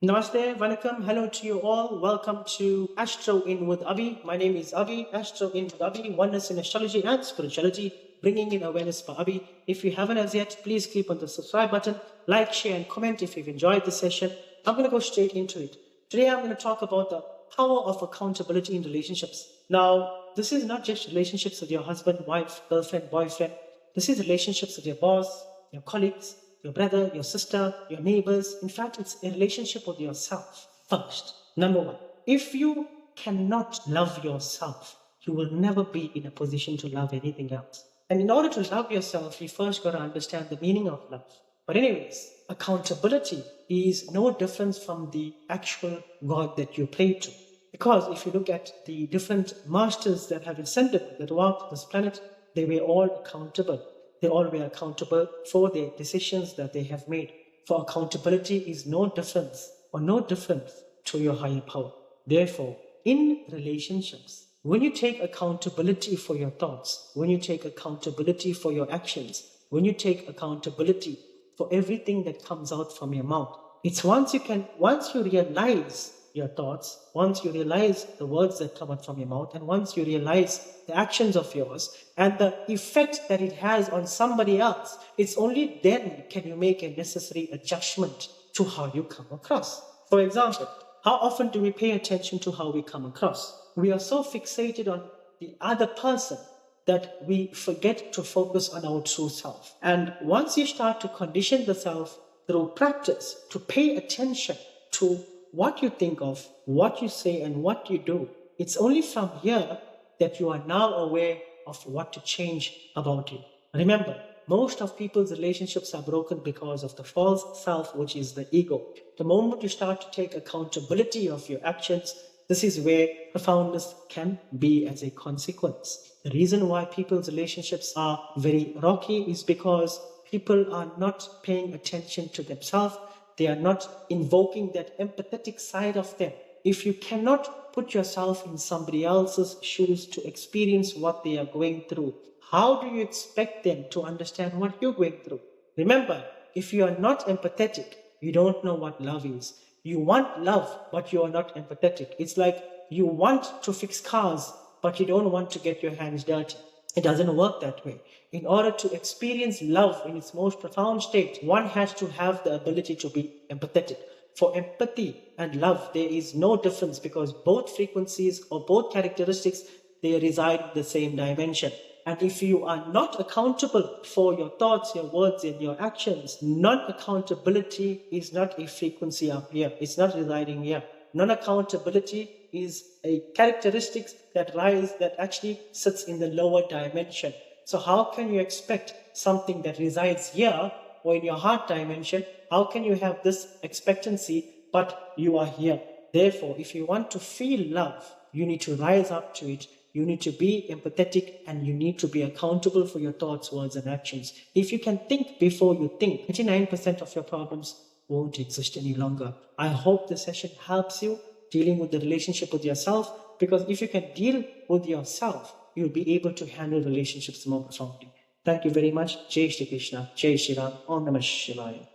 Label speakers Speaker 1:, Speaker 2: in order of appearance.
Speaker 1: Namaste, Vanakkam, hello to you all. Welcome to Astro In with Avi. My name is Avi, Astro In with Avi, oneness in astrology and spirituality, bringing in awareness for Avi. If you haven't as yet, please click on the subscribe button, like, share, and comment if you've enjoyed this session. I'm going to go straight into it. Today, I'm going to talk about the power of accountability in relationships. Now, this is not just relationships with your husband, wife, girlfriend, boyfriend. This is relationships with your boss, your colleagues, your brother, your sister, your neighbors. In fact, it's a relationship with yourself first. Number one, if you cannot love yourself, you will never be in a position to love anything else. And in order to love yourself, you first got to understand the meaning of love. But anyways, accountability is no difference from the actual God that you pray to. Because if you look at the different masters that have ascended throughout this planet, they were all accountable. They all were accountable for the decisions that they have made. For accountability is no difference to your higher power. Therefore, in relationships, when you take accountability for your thoughts, when you take accountability for your actions, when you take accountability for everything that comes out from your mouth, it's once you realize your thoughts, once you realize the words that come out from your mouth, and once you realize the actions of yours and the effect that it has on somebody else, it's only then can you make a necessary adjustment to how you come across. For example, how often do we pay attention to how we come across? We are so fixated on the other person that we forget to focus on our true self. And once you start to condition the self through practice to pay attention to what you think of, what you say, and what you do, it's only from here that you are now aware of what to change about you. Remember, most of people's relationships are broken because of the false self, which is the ego. The moment you start to take accountability of your actions, this is where profoundness can be as a consequence. The reason why people's relationships are very rocky is because people are not paying attention to themselves. They are not invoking that empathetic side of them. If you cannot put yourself in somebody else's shoes to experience what they are going through, how do you expect them to understand what you're going through? Remember, if you are not empathetic, you don't know what love is. You want love, but you are not empathetic. It's like you want to fix cars, but you don't want to get your hands dirty. It doesn't work that way. In order to experience love in its most profound state, one has to have the ability to be empathetic. For empathy and love, there is no difference because both frequencies or both characteristics, they reside in the same dimension. And if you are not accountable for your thoughts, your words, and your actions, non-accountability is not a frequency up here. It's not residing here. Non-accountability is a characteristic that actually sits in the lower dimension. So how can you expect something that resides here or in your heart dimension? How can you have this expectancy but you are here? Therefore, if you want to feel love, you need to rise up to it. You need to be empathetic and you need to be accountable for your thoughts, words, and actions. If you can think before you think, 99% of your problems won't exist any longer. I hope this session helps you dealing with the relationship with yourself, because if you can deal with yourself, you'll be able to handle relationships more profoundly. Thank you very much. Jai Shri Krishna, Jai Shri Ram, Om Namah Shivaya.